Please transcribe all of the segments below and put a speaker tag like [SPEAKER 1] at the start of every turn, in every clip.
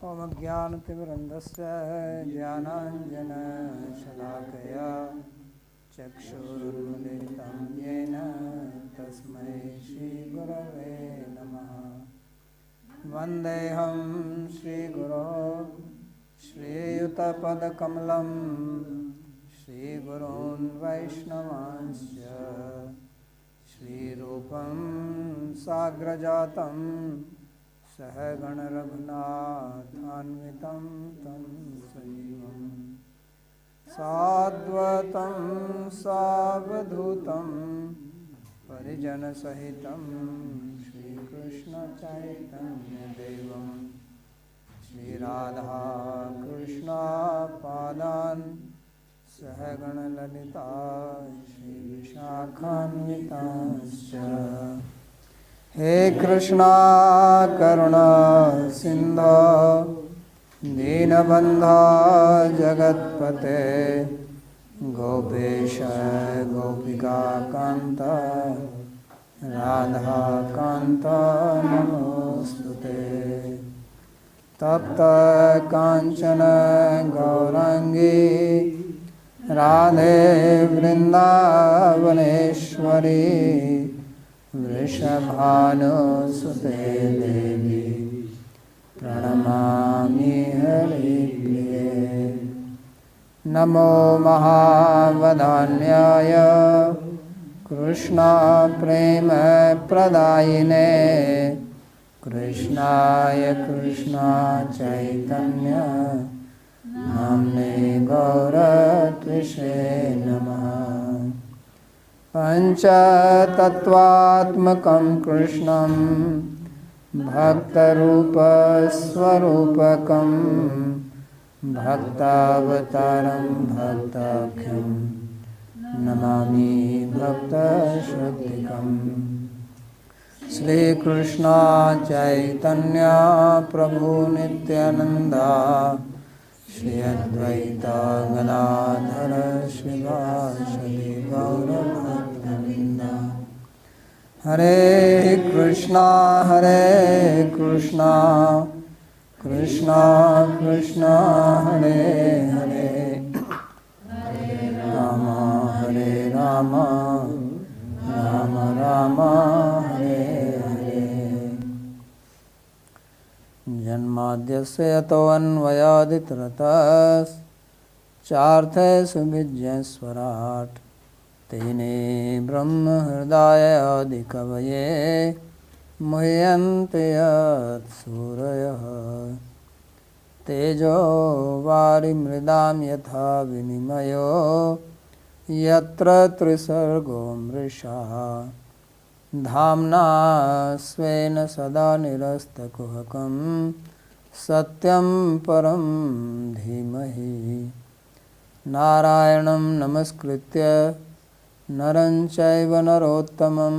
[SPEAKER 1] ॐ अज्ञानतिमिरन्धस्य ज्ञानाञ्जनशलाकया चक्षुरुन्मिलितं येन तस्मै श्रीगुरवे नमः। वन्देऽहं श्रीगुरो श्रीयुतपदकमलं श्रीगुरून् वैष्णवांश्च श्रीरूपं साग्रजातं सहगणरघुनाथान्वितं तं सजीवं साद्वैतं सावधूतं परिजनसहितं श्रीकृष्णचैतन्यदेवं श्रीराधाकृष्णपादान् सहगणललिता श्रीविशाखान्वितांश्च। हे कृष्णा करुणा सिन्धो दीनबन्धो जगत्पते गोपेश गोपिकान्त राधाकान्त नमोऽस्तुते। तप्त काञ्चन गौराङ्गी राधे वृन्दावनेश्वरी वृषभानुसुते देवी प्रणमामि हरिप्रिये। नमो महावदान्याय कृष्णप्रेमप्रदायिने कृष्णाय कृष्णचैतन्य नाम्ने गौरत्विषे नमः। पञ्चतत्त्वात्मकं कृष्णं भक्तरूपस्वरूपकं भक्तावतारं भक्ताख्यं नमामि भक्तश्रद्धेयं। श्रीकृष्ण चैतन्य प्रभु नित्यानंद श्री अद्वैत गदाधर श्रीवासदि गौरभक्तवृन्द। हरे कृष्णा कृष्णा कृष्णा हरे हरे राम राम राम राम हरे हरे। जन्माद्यस्य यतोऽन्वयादितरतश्चार्थे विद्येश्वराट् तेने ब्रह्महृदायादिकवये मुह्यन्ते यत्सूरयः। तेजो वारिमृदां यथा विनिमयो यत्र त्रिसर्गो मृषा धाम्ना स्वेन सदा निरस्तकुहकं सत्यं परं धीमहि। नारायणं नमस्कृत्य नरं चैव नरोत्तमं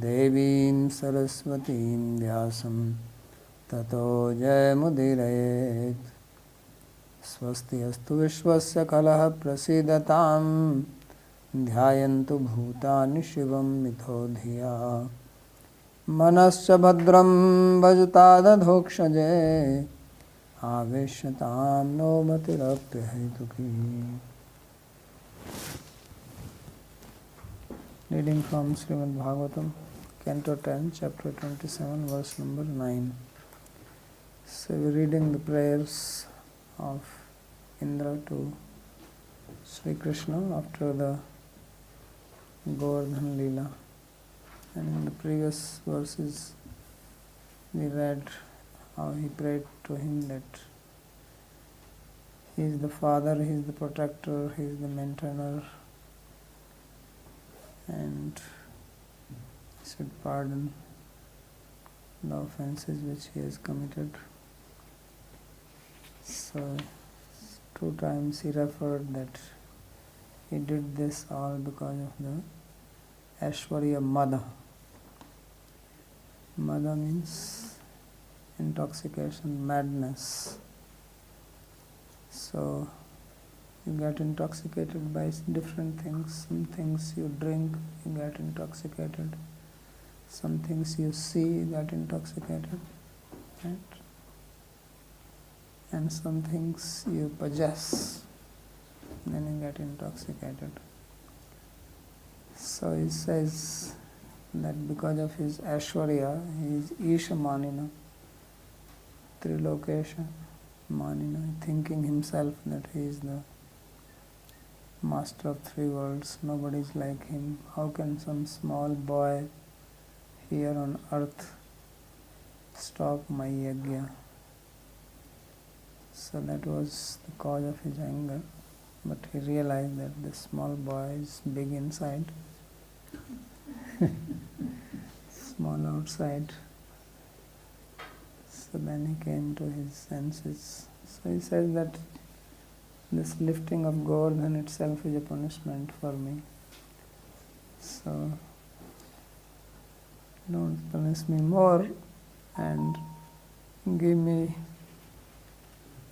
[SPEAKER 1] देवीं सरस्वतीं व्यासं ततो जयमुदीरयेत्। स्वस्ति अस्तु विश्वस्य कलः प्रसीदतां ध्यायन्तु भूतानि शिवं मिथो धिया। मनश्च भद्रं भजतादधोक्षजे आवेश्यतां no मतिरप्यहेतुकी। Reading from Śrīmad-Bhāgavatam, Canto 10, Chapter 27, verse number 9. So we're reading the prayers of Indra to Sri Krishna after the Govardhan-līlā. And in the previous verses we read how he prayed to him that he is the father, he is the protector, he is the maintainer, and should pardon the offenses which he has committed. So 2 times he referred that he did this all because of the Aishwarya Mada. Mada means intoxication, madness. So you get intoxicated by different things. Some things you drink, you get intoxicated. Some things you see, you get intoxicated. Right? and some things you possess, then you get intoxicated. So he says that because of his Aishwarya, he is Isha Manina, Trilokesha Manina, thinking himself that he is the master of three worlds. Nobody is like him. How can some small boy here on earth stop my yajna? So that was the cause of his anger. But he realized that this small boy is big inside, small outside. So then he came to his senses. So he says that this lifting of Govardhan itself is a punishment for me. So don't punish me more and give me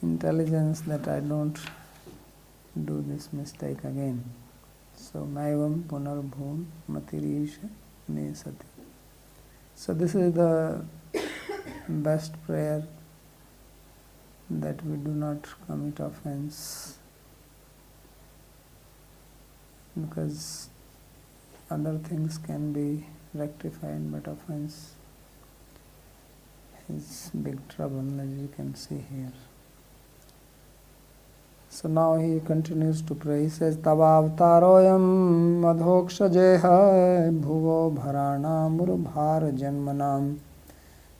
[SPEAKER 1] intelligence that I don't do this mistake again. So Maivam Punarbhum Matirisha Me Sati. So this is the best prayer, that we do not commit offense, because other things can be rectified, but offense is big trouble, as you can see here. So now he continues to pray. He says, Tavavtaroyam madhokshajeha bhuvo bharanam urubhar janmanam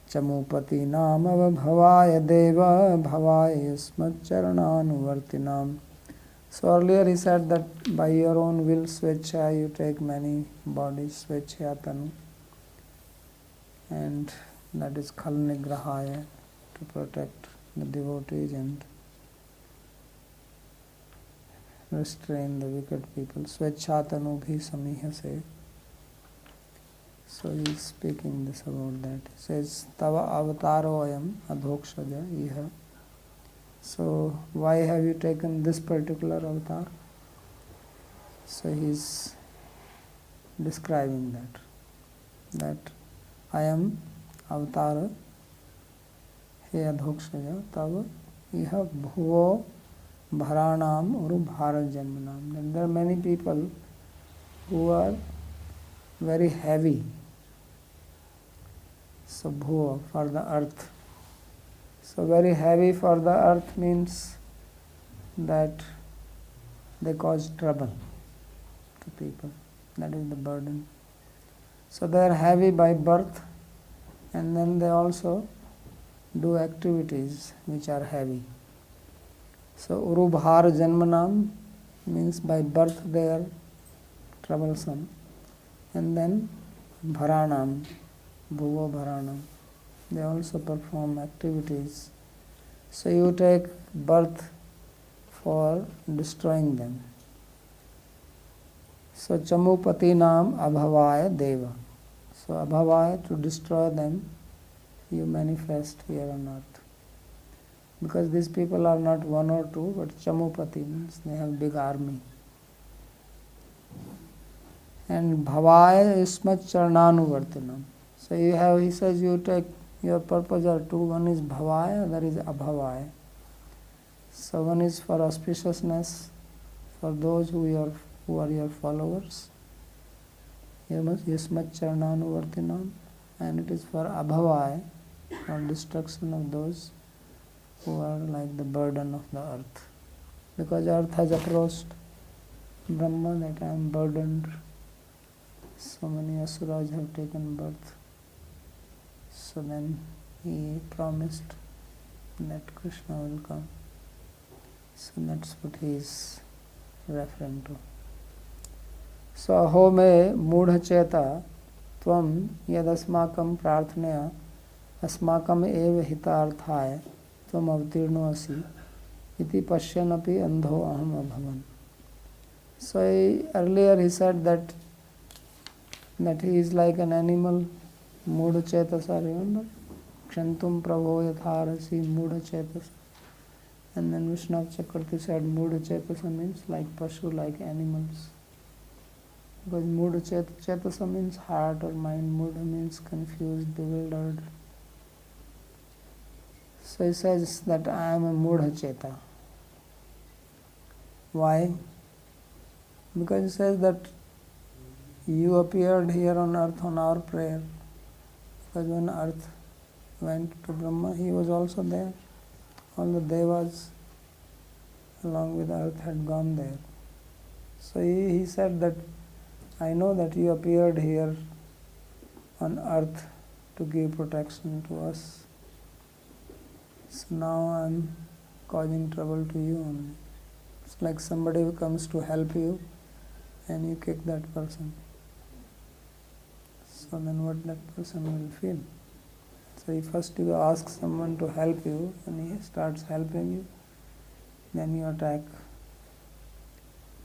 [SPEAKER 1] chamupati nam avabhavaya deva bhavaya yasmat charananuvartinam. So earlier he said that by your own will, Svecha, you take many bodies, Svechayatanu, and that is Khalnigrahaya, to protect the devotees and restrain the wicked people. Svechatanu bhi samihase. So he is speaking this about that. He says, Tava avataro ayam adhokshaja iha. So why have you taken this particular avatar? So he is describing that I am avatara, he adhokshaja, tava iha bhuvo bharanam uru bhara janmanam. That there are many people who are very heavy. So bhuva, for the earth. So very heavy for the earth means that they cause trouble to people. That is the burden. So they are heavy by birth, and then they also do activities which are heavy. So urubhar janmanam means by birth they are troublesome. And then bharanam, bhuvo bharanam, they also perform activities. So you take birth for destroying them. So chamupati nam abhavaya deva. So abhavaya, to destroy them, you manifest here on earth. Because these people are not one or two, but chamupati means they have big army. And bhavaya ismat charananuvartinam. So you have, he says, you take, your purpose are two. One is bhavaya, other is abhavaya. So one is for auspiciousness, for those who are your followers. Yasmat charananuvartinam. And it is for abhavaya, for destruction of those who are like the burden of the earth. Because earth has approached Brahma that I am burdened. So many asuras have taken birth. So then he promised that Krishna will come. So that's what he is referring to. So aho me mudha cheta tvam yadasmakam prarthnaya asmakam eva hitarthaya tvam avtirno asi iti pashyanapi andho aham abhavan. So earlier he said that he is like an animal, mudha chetasa, remember? Kshantum prabho yatharasi mudha chetasa. And then Vishnav Chakravarti said mudha chetasa means like pashu, like animals. Because mudha chetasa means heart or mind, mudha means confused, bewildered. So he says that I am a Mudha Cheta. Why? Because he says that you appeared here on earth on our prayer. Because when earth went to Brahma, he was also there. All the devas along with earth had gone there. So he said that I know that you appeared here on earth to give protection to us. So now I am causing trouble to you only. It's like somebody who comes to help you and you kick that person. So then what that person will feel? So first you ask someone to help you and he starts helping you, then you attack.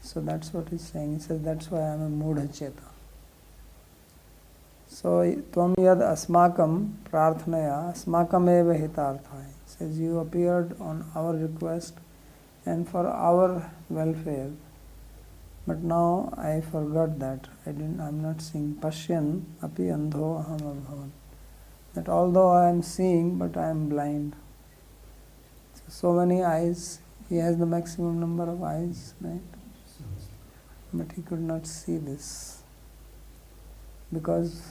[SPEAKER 1] So that's what he's saying. He says that's why I am a Mudha Cheta. So Tvam yad asmakam prarthanaya asmakam eva hitarthaya. Says you appeared on our request and for our welfare. But now I forgot that. I'm not seeing. Pashyan api andho aham abhavan. That although I am seeing, but I am blind. So many eyes. He has the maximum number of eyes, right? But he could not see this. Because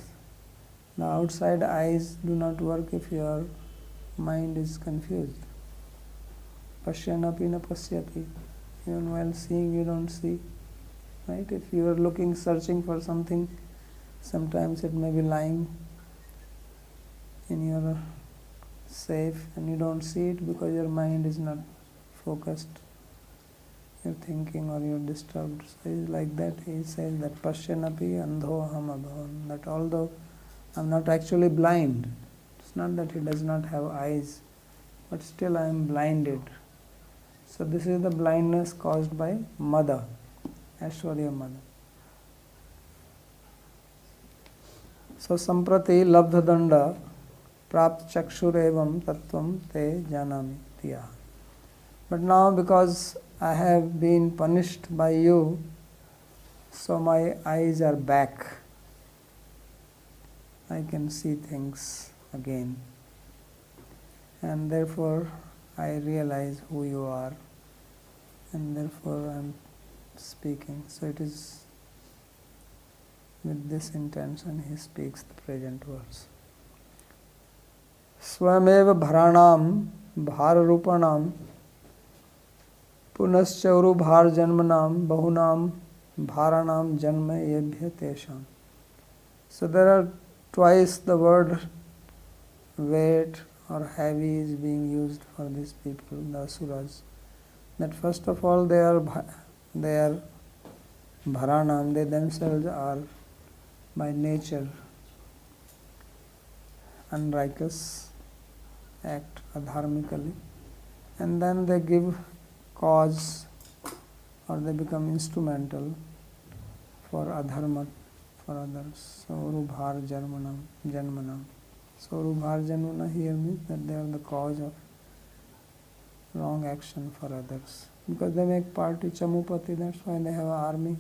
[SPEAKER 1] the outside eyes do not work if your mind is confused. Pashyanapi na pasyati. Even while seeing, you don't see. Right? If you are looking, searching for something, sometimes it may be lying in your safe and you don't see it because your mind is not focused. You're thinking or you're disturbed. So he's like that. He says that Pashyanapi andho aham abhavan. That although I'm not actually blind, it's not that he does not have eyes, but still I am blinded. So this is the blindness caused by mother, Aishwarya mother. So samprati labdha danda prapt chakshurevam tattvam te janami tiya. But now because I have been punished by you, so my eyes are back. I can see things again. And therefore I realize who you are. And therefore I am speaking. So it is with this intention he speaks the present verse. Swameva bharanam bhararupanam punaschauru bhar janmanam bahunam bharanam janma yebhya tesham. So there are twice the word weight or heavy is being used for these people, the asuras. That first of all they are bharanam, they themselves are by nature unrighteous, act adharmically, and then they give cause or they become instrumental for adharma for others. So Urubhar Janmanam. So Urubhar Janmana here means that they are the cause of wrong action for others. Because they make party Chamupati, that's why they have an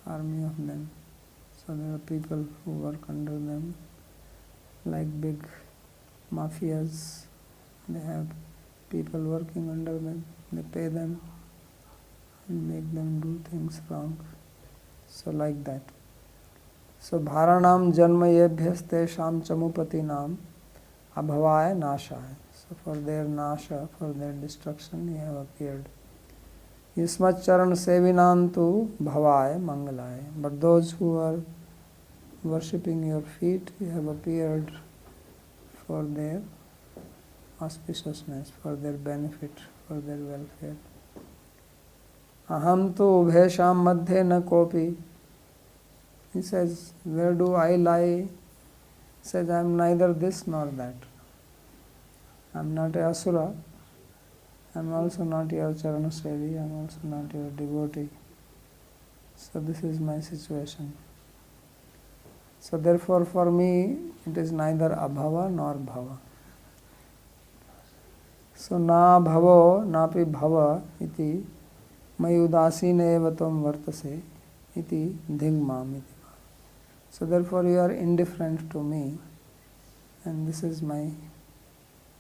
[SPEAKER 1] army of them. So there are people who work under them, like big mafias. They have people working under them. They pay them and make them do things wrong. So like that. So Bharanam Janma Yebhyas Tesham Chamupati Nam Abhavaya Nashaya. So for their nasha, for their destruction, he have appeared. Yismat Charan Sevinantu Bhavaya Mangalaya. But those who are worshipping your feet, you have appeared for their auspiciousness, for their benefit, for their welfare. Aham tu ubhesham madhye na kopi. He says, where do I lie? He says, I am neither this nor that. I am not a asura. I am also not your charanasevi. I am also not your devotee. So this is my situation. So therefore for me it is neither abhava nor bhava. So na bhavo napi bhava iti mayudasine evatam vartase iti dhigmam iti. So therefore you are indifferent to me, and this is my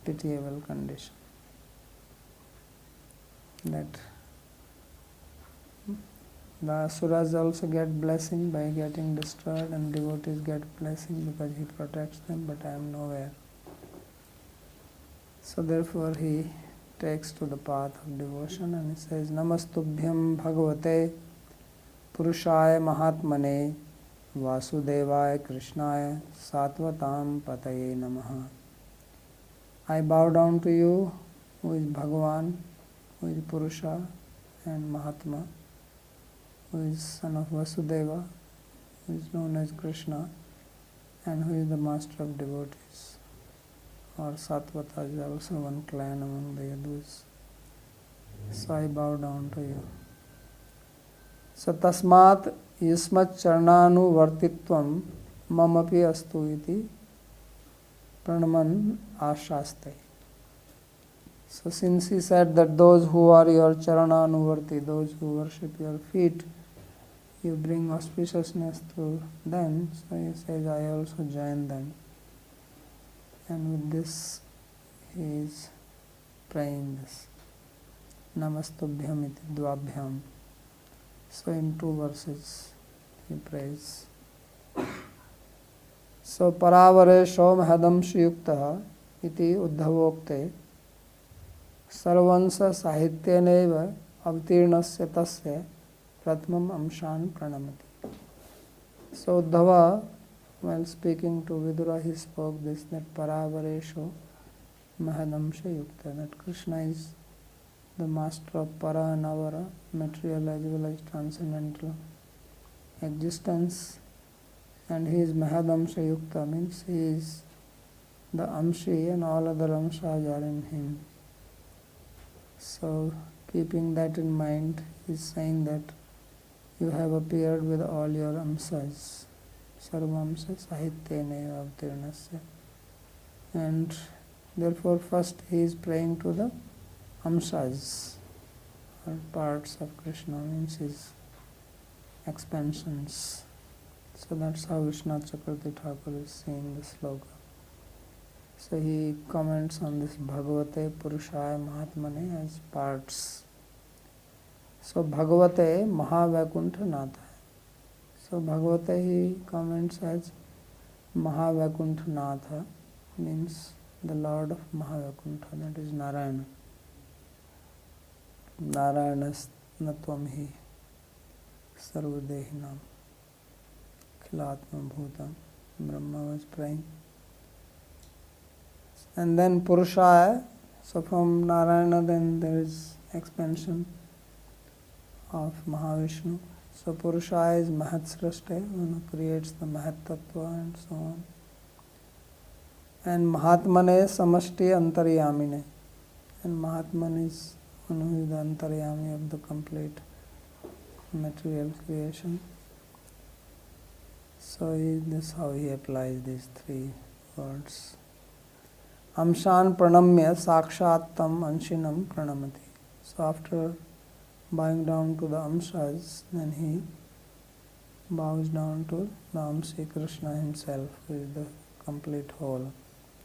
[SPEAKER 1] pitiable condition. That the asuras also get blessing by getting destroyed, and devotees get blessing because he protects them, but I am nowhere. So therefore he takes to the path of devotion and he says, Namastubhyam Bhagavate Purushaya Mahatmane Vasudevaya Krishnaya Satvatam Pataye Namaha. I bow down to you, who is Bhagavan, who is Purusha and Mahatma, who is son of Vasudeva, who is known as Krishna, and who is the master of devotees. Or Satvata is also one clan among the Yadus. So I bow down to you. So tasmat yasmat charnanu vartitvam mamapi astu iti pranaman ashaste. So since he said that those who are your charananuvarti, those who worship your feet, you bring auspiciousness to them, so he says, I also join them. And with this, he is praying this. Namastubhyam iti dvabhyam. So in 2 verses, he prays. So paravare shomhadam shiyuktaha iti uddhavokte sarvansa sahityeneva avtirnasya tasya pratmam amshan pranamati. So Uddhava, while speaking to Vidura, he spoke this, that paravaresho mahadamsha yukta, that Krishna is the master of para and avara, material as well as transcendental existence, and he is mahadamsha yukta, means he is the amshi and all other amshas are in him. So keeping that in mind, he is saying that you have appeared with all your amsas. Sarvamsa sahityena avtirnasya. And therefore first he is praying to the amsas, or parts of Krishna, means his expansions. So that's how Vishwanath Chakravarti Thakur is saying the sloka. So he comments on this Bhagavate Purushaya Mahatmane as parts. So Bhagavate Mahavaikuntha Natha. So Bhagavata he comments as Mahavaikuntha Natha, means the Lord of Mahavaikuntha, that is Narayana. Narayanas natvam hi sarvadehinam khilatma bhutam. Brahma was praying. And then Purushaya, so from Narayana then there is expansion of Mahavishnu. So Purushaya is Mahat Srashte, one who creates the Mahat Tattva and so on. And Mahatmane Samashti Antaryamine. And Mahatman is one who is the Antaryami of the complete material creation. So this is how he applies these 3 words. Amshan pranamya sakshattam anshinam pranamati. So after bowing down to the amshas, then he bows down to the Amsi Krishna himself, who is the complete whole.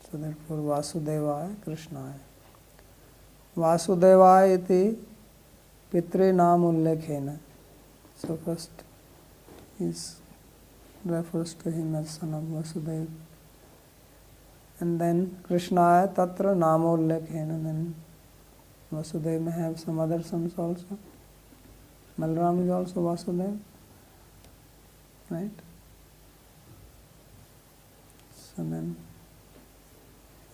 [SPEAKER 1] So therefore Vasudevaya Krishnaya. Vasudevaya iti Pitri Nam Ullekhena. So first he refers to him as son of Vasudeva. And then Krishnaya Tatra Namollekkhena, then Vasudeva may have some other sons also. Balaram is also Vasudeva, right? So then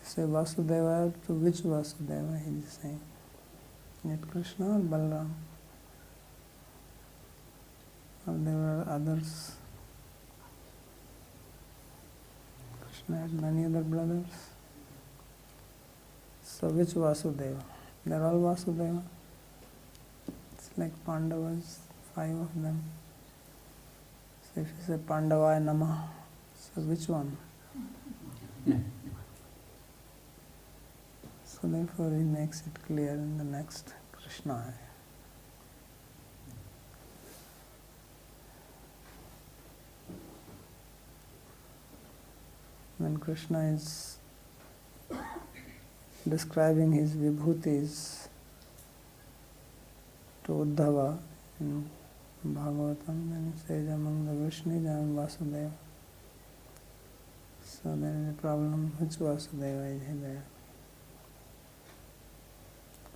[SPEAKER 1] say Vasudeva, to which Vasudeva he is saying? Is it Krishna or Balaram? Or there were others? Krishna had many other brothers. So which Vasudeva? They are all Vasudeva. It's like Pandavas, 5 of them. So if you say Pandavaya Namah, so which one? So therefore he makes it clear in the next Krishna. When Krishna is describing his vibhutis to Uddhava in Bhāgavatam, and he says among the Vrishnis I am Vasudeva. So there is a problem, which Vasudeva is he there?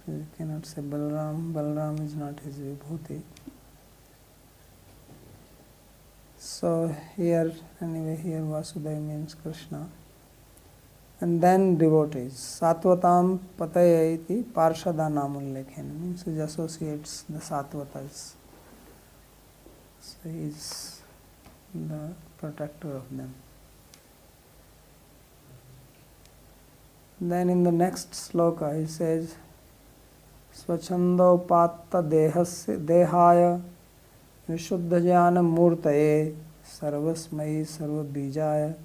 [SPEAKER 1] You cannot say Balram. Balram is not his vibhuti. So here, anyway, here Vasudeva means Krishna. And then devotees. Satvatam patayati parshada namullekhen, means he associates the Satvatas. So he is the protector of them. Then in the next sloka he says, Swachandopatta dehaya vishuddha jnana murtaye sarvasmayi sarvabijaya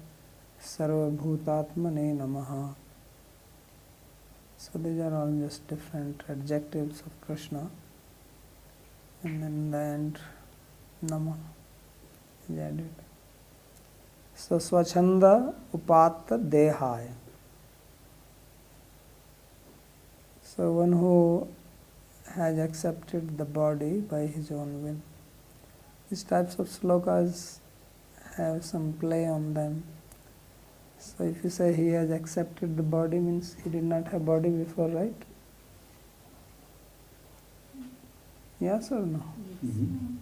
[SPEAKER 1] sarvabhutatmane namaha. So these are all just different adjectives of Krishna, and then in the end Nama is added. So Swachanda upatta dehaya. So one who has accepted the body by his own will. These types of slokas have some play on them. So if you say he has accepted the body, means he did not have body before, right? Yes or no?
[SPEAKER 2] Mm-hmm.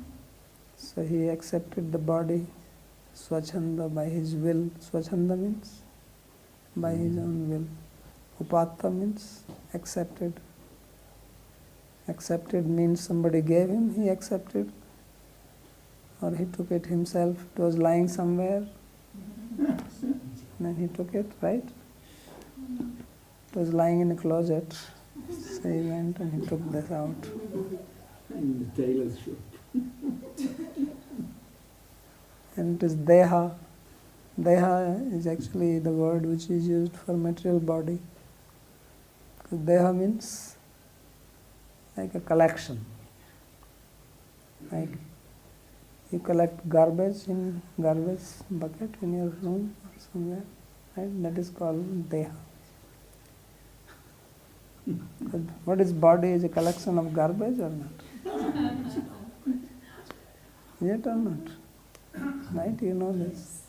[SPEAKER 1] So he accepted the body, Swachanda, by his will. Swachanda means by his own will. Upatta means accepted. Accepted means somebody gave him, he accepted. Or he took it himself. It was lying somewhere. Then he took it, right? It was lying in a closet. So he went and he took this out.
[SPEAKER 2] In the tailor's shop.
[SPEAKER 1] And it is deha. Deha is actually the word which is used for material body. Because deha means like a collection. Like you collect garbage in garbage bucket in your room or somewhere, right? That is called deha. But what is body? Is a collection of garbage or not? Is it or not? Right? You know this.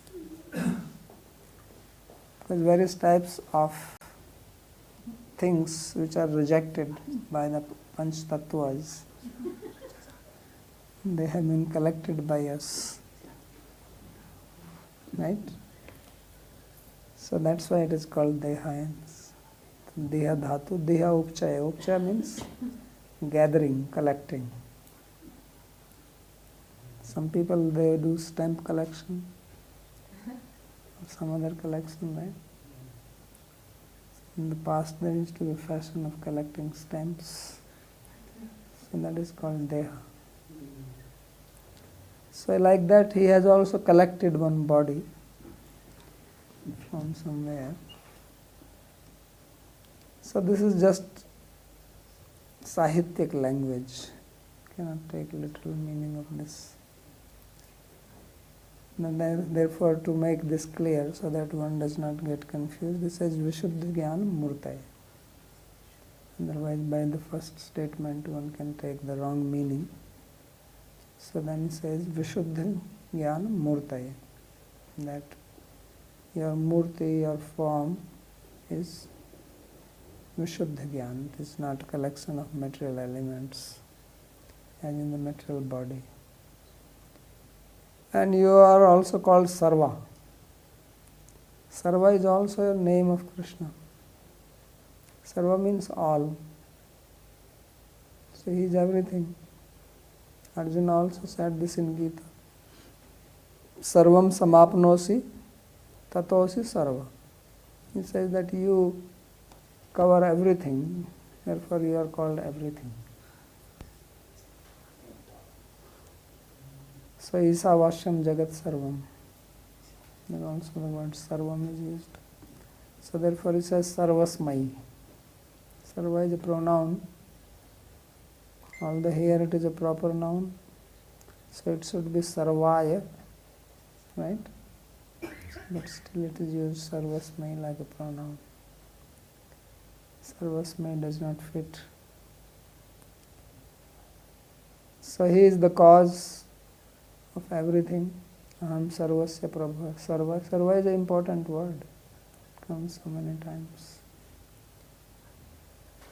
[SPEAKER 1] Because various types of things which are rejected by the Panch Tattvas, they have been collected by us. Right? So that's why it is called Deha. Deha Dhatu, Deha Upchaya. Upchaya means gathering, collecting. Some people, they do stamp collection or some other collection, right? In the past there used to be a fashion of collecting stamps. So that is called Deha. So like that he has also collected one body from somewhere. So this is just Sahityak language. Cannot take literal meaning of this. And therefore, to make this clear so that one does not get confused, this says Vishuddha Jnana Murtaya. Otherwise, by the first statement, one can take the wrong meaning. So then it says Vishuddha Jnana Murtaya. That your murti, your form, is Vishuddha Jnana. It is not a collection of material elements, as in the material body. And you are also called Sarva. Sarva is also a name of Krishna. Sarva means all. So he is everything. Arjuna also said this in Gita. Sarvam samapnosi tatosi sarva. He says that you cover everything, therefore you are called everything. So Isavashyam Jagat Sarvam. Then also the word Sarvam is used. So therefore it says Sarvasmai. Sarva is a pronoun. Although here it is a proper noun. So it should be Sarvaya. Right? But still it is used Sarvasmai like a pronoun. Sarvasmai does not fit. So he is the cause of everything. Aham sarvasya prabha. Sarva is an important word. It comes so many times.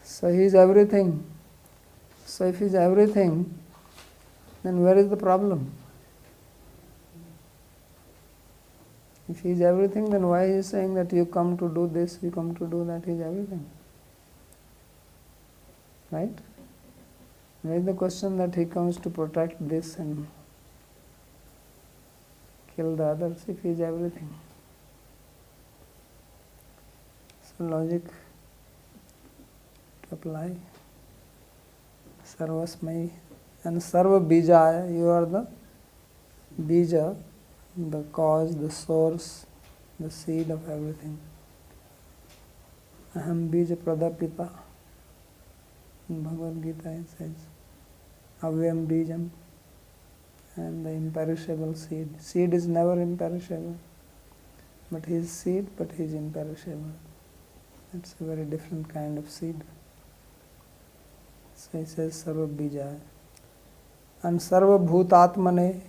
[SPEAKER 1] So he is everything. So if he is everything, then where is the problem? If he is everything, then why he is saying that you come to do this, you come to do that? He is everything. Right? Where is the question that he comes to protect this and kill the others if he is everything? So logic to apply. Sarvasmai and Sarva Bijaya, you are the Bija, the cause, the source, the seed of everything. Aham Bija Pradapita. In Bhagavad Gita it says, Avyam Bijam, and the imperishable seed. Seed is never imperishable, but he is seed, but he is imperishable. It's a very different kind of seed. So he says Sarva Bijaya. And Sarva Bhutatmane,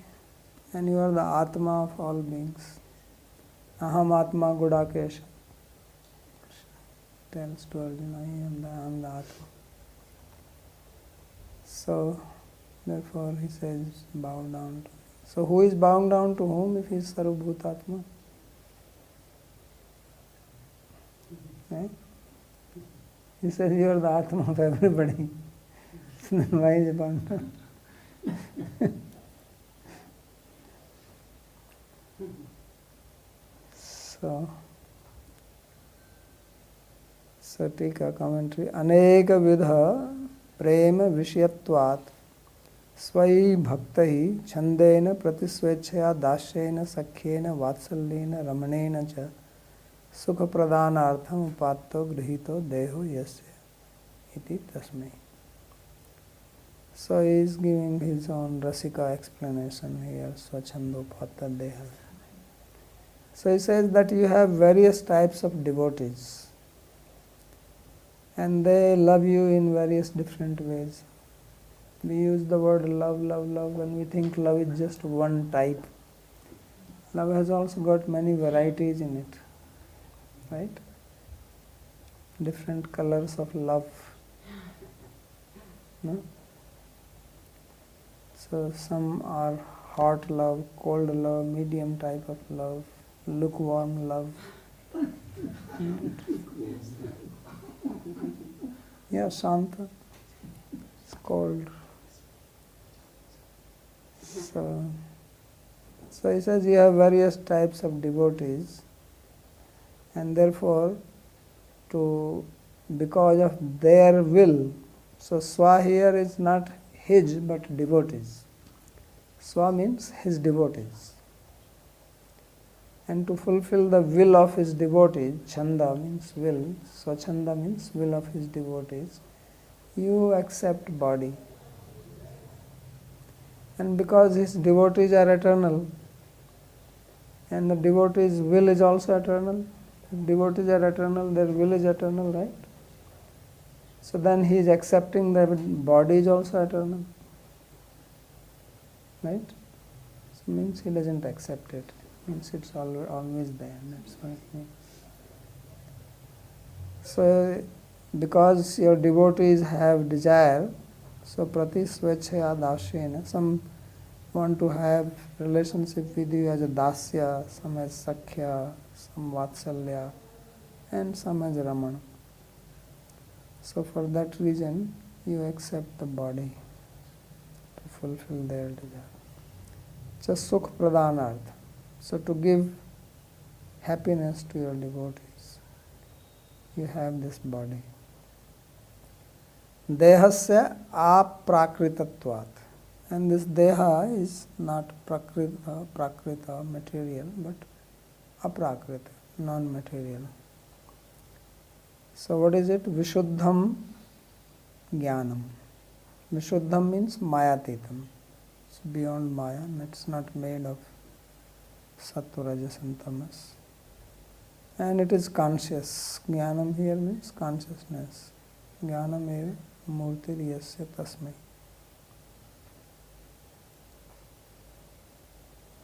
[SPEAKER 1] and you are the Atma of all beings. Aham Atma Gudakesha. Tells to Arjuna, I am the Atma. So, therefore he says, bow down to me. So who is bowing down to whom if he is Sarva Bhutatma? Right? He says, you are the Atma of everybody. So then why is he bowing down? So take a commentary. Aneka vidha prema vishayatvat svai bhaktai chandena pratisvechaya dasyena sakhyena vatsalyena ramanena cha sukha pradanartham upato grihito deho yasya iti tasmai. So he is giving his own rasika explanation here, swachandopata deha. So he says that you have various types of devotees and they love you in various different ways. We use the word love, love, love when we think love is just one type. Love has also got many varieties in it, right? Different colors of love. No? So some are hot love, cold love, medium type of love, lukewarm love. Yeah, Shanta. It's cold. So he says you have various types of devotees and therefore because of their will, so Swa here is not his but devotees. Swa means his devotees. And to fulfill the will of his devotees, Chanda means will, Swachanda means will of his devotees, you accept body. And because his devotees are eternal, and the devotees' will is also eternal, if devotees are eternal, their will is eternal, right? So then he is accepting that body is also eternal. Right? So means he doesn't accept it. Means it's always there. That's what it means. So because your devotees have desire, so prati swechaya dasyena, some want to have relationship with you as a dasya, some as sakhya, some vatsalya, and some as ramana. So for that reason, you accept the body to fulfill their desire. Just sukh pradanarth. So to give happiness to your devotees, you have this body. Dehasya aprakritatvat. And this deha is not prakrita, material, but aprakrita, non-material. So what is it? Vishuddham jnanam. Vishuddham means mayatitam. It's beyond maya, and it's not made of sattva, rajas and tamas. and it is conscious. Jnanam here means consciousness. Jnanam eva murtir yasya tasmai.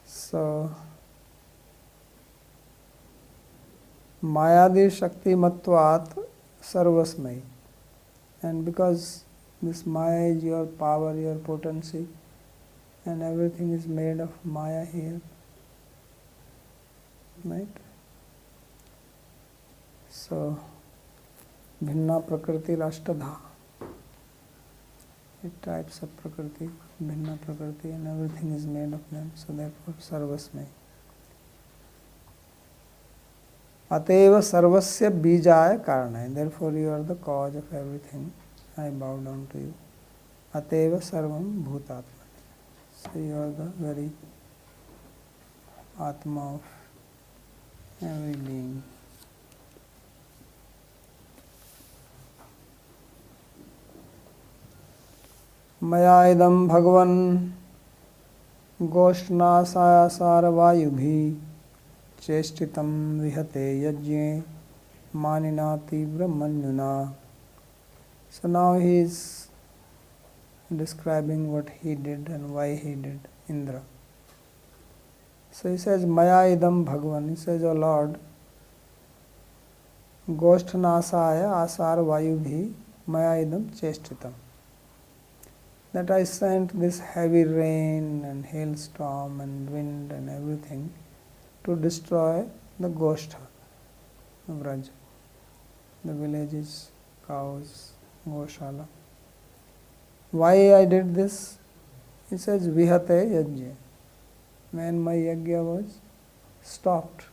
[SPEAKER 1] So, Mayadi Shakti Matvat Sarvasmai. And because this Maya is your power, your potency, and everything is made of Maya here, right? So, Bhinna Prakriti Rashtadha. 8 types of Prakriti, Bhinna Prakriti, and everything is made of them. So, therefore, Sarvasmai. Ateva Sarvasya Bijaya Karanai. Therefore, you are the cause of everything. I bow down to you. Ateva Sarvam Bhutatma. So, you are the very Atma of every being. Maya idam bhagavan goshnasaya sarvayubhi cheshtitam vihate yajne manina tibra manyuna. So now he is describing what he did and why he did, Indra. So he says, Maya idam bhagavan. He says, O Lord, goshnasaya asar vayubhi maya idam cheshtitam. That I sent this heavy rain and hailstorm and wind and everything to destroy the Goshtha of Vraja, the villages, cows, Goshala. Why I did this? He says, Vihate yajna. When my yajna was stopped.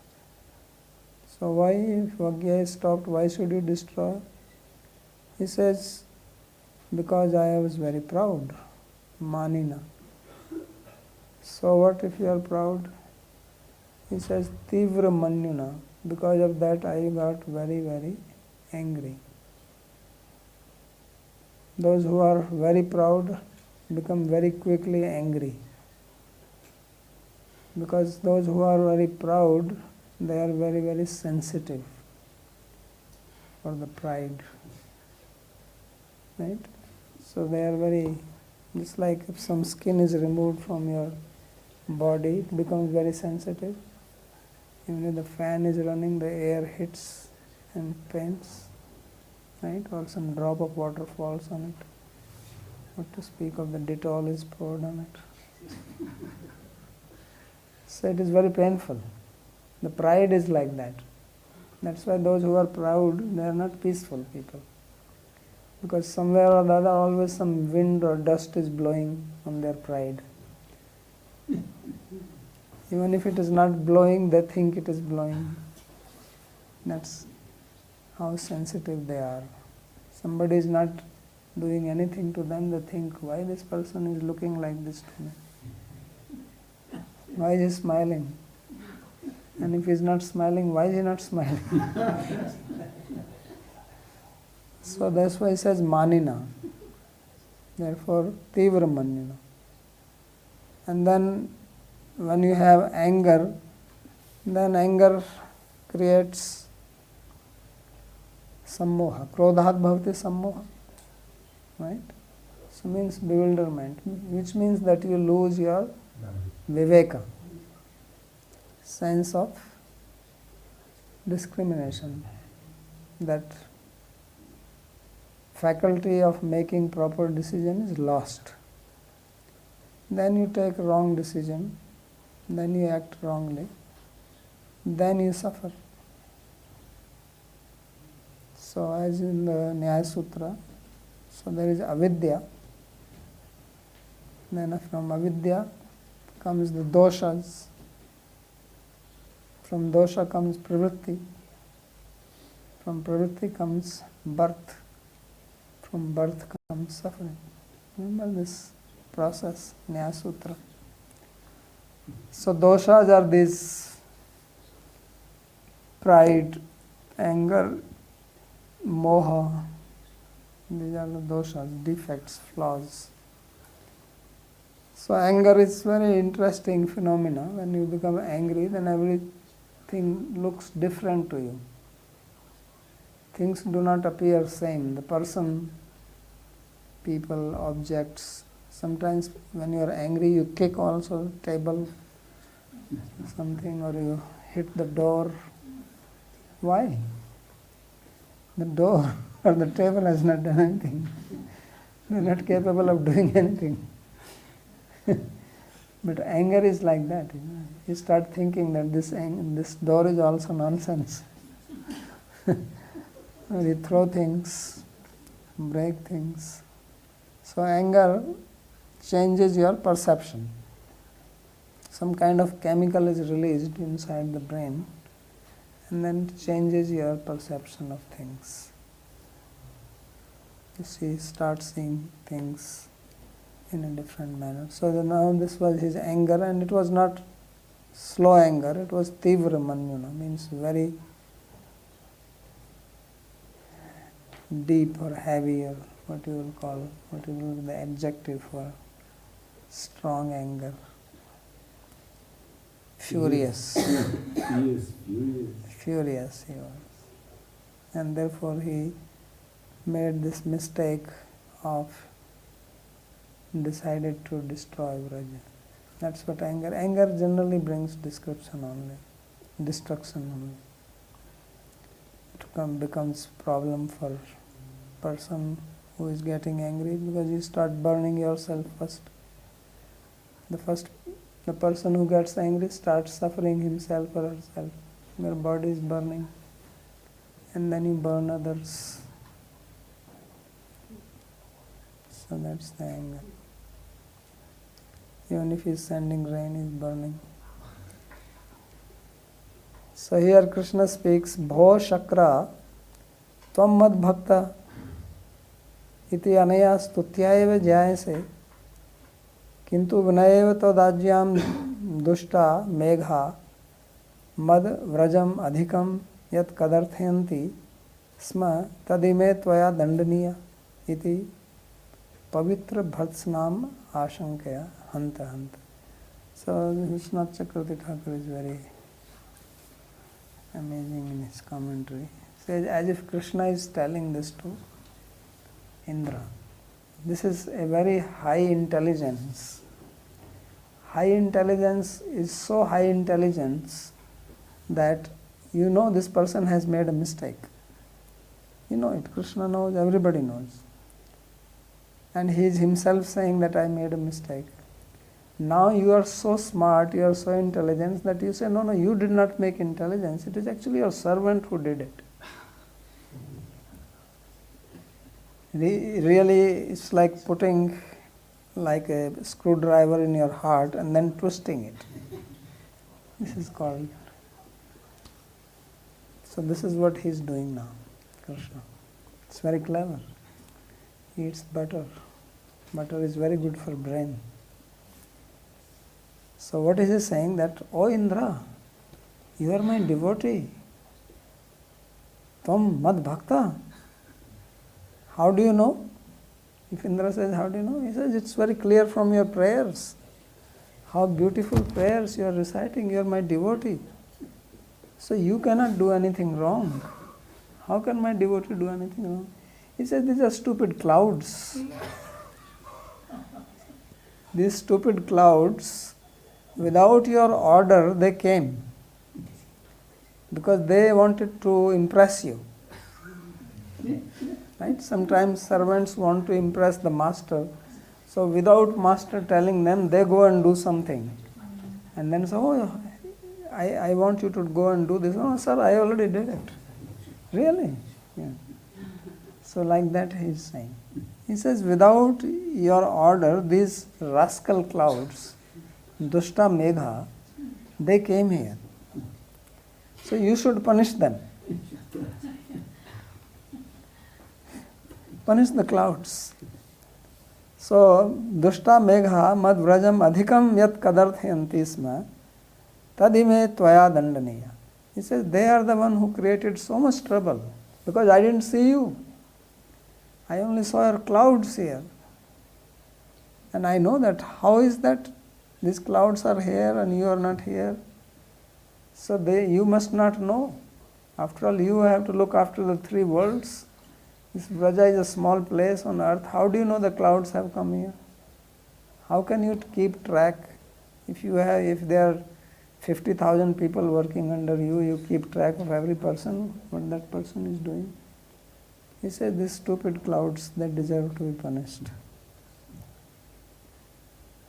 [SPEAKER 1] So why, if yajna is stopped, why should you destroy? He says, because I was very proud, manina. So what if you are proud? He says, tivra manyuna. Because of that I got very, very angry. Those who are very proud become very quickly angry. Because those who are very proud, they are very, very sensitive for the pride. Right? So they are very, just like if some skin is removed from your body, it becomes very sensitive. Even if the fan is running, the air hits and pains, right? Or some drop of water falls on it. What to speak of the Dettol is poured on it. So it is very painful. The pride is like that. That's why those who are proud, they are not peaceful people. Because somewhere or the other always some wind or dust is blowing on their pride. Even if it is not blowing, they think it is blowing. That's how sensitive they are. Somebody is not doing anything to them, they think, why this person is looking like this to me? Why is he smiling? And if he is not smiling, why is he not smiling? So that's why he says manina. Therefore, tivra manyuna. And then when you have anger, then anger creates sammoha. Krodhat bhavati sammoha. Right? So means bewilderment, which means that you lose your viveka, sense of discrimination, that faculty of making proper decision is lost. Then you take wrong decision, then you act wrongly, then you suffer. So as in the Nyaya Sutra, so there is avidya, then from avidya comes the doshas, from dosha comes pravritti, from pravritti comes birth, from birth comes suffering. Remember this process, Nyaya Sutra. So doshas are these pride, anger, moha. These are the doshas, defects, flaws. So anger is very interesting phenomena. When you become angry, then everything thing looks different to you. Things do not appear same. The person, people, objects. Sometimes when you are angry, you kick also table, something, or you hit the door. Why? The door or the table has not done anything. They are not capable of doing anything. But anger is like that. You start thinking that this door is also nonsense. Or you throw things, break things. So anger changes your perception. Some kind of chemical is released inside the brain, and then it changes your perception of things. You start seeing things in a different manner. So now this was his anger, and it was not slow anger, it was tivra manyuna, means very deep or heavy, or what you will call, what will be the adjective for strong anger. Furious. Furious he was. And therefore he made this mistake of decided to destroy Vraja. That's what anger. Anger generally brings destruction only. It becomes problem for person who is getting angry, because you start burning yourself first. The person who gets angry starts suffering himself or herself. Your body is burning, and then you burn others. So that's the anger. Even if he is sending rain, he is burning. So here Krishna speaks, Bho Shakra Tvam Mad Bhakta Iti Anaya Stutyayeva Jayase Kintu Vinayeva Todajyam Dushta Megha Mad Vrajam Adhikam Yat Kadarthayanti Sma Tadime Tvaya Dandaniya Iti Pavitra Bhatsnam Ashankaya Hanta Hanta. So Vishwanath Chakravarti Thakur is very amazing in his commentary. He says, as if Krishna is telling this to Indra. This is a very high intelligence. High intelligence is so high intelligence that you know this person has made a mistake. You know it. Krishna knows, everybody knows. And he is himself saying that I made a mistake. Now you are so smart, you are so intelligent that you say, no, you did not make intelligence. It is actually your servant who did it. Really, it's like putting like a screwdriver in your heart and then twisting it. This is called. So this is what he is doing now, Krishna. It's very clever. He eats butter. Butter is very good for brain. So what is he saying? That, oh Indra, you are my devotee. Tvam mad bhakta. How do you know? If Indra says, how do you know? He says, it's very clear from your prayers. How beautiful prayers you are reciting. You are my devotee. So you cannot do anything wrong. How can my devotee do anything wrong? He says, these are stupid clouds. These stupid clouds, without your order, they came. Because they wanted to impress you. Right? Sometimes servants want to impress the master. So without master telling them, they go and do something. And then say, oh, I want you to go and do this. Oh, sir, I already did it. Really? Yeah. So like that he is saying. He says, without your order, these rascal clouds, Dushta Megha, they came here. So you should punish them. Punish the clouds. So, Dushta Megha Mad Vrajam Adhikam Yat Kadarthayanti Sma Tadime Tvaya Dandaniya. He says, they are the one who created so much trouble because I didn't see you. I only saw your clouds here. And I know that. How is that? These clouds are here and you are not here. So you must not know. After all, you have to look after the three worlds. This Vraja is a small place on earth. How do you know the clouds have come here? How can you keep track? If there are 50,000 people working under you, you keep track of every person, what that person is doing. He says, these stupid clouds, they deserve to be punished.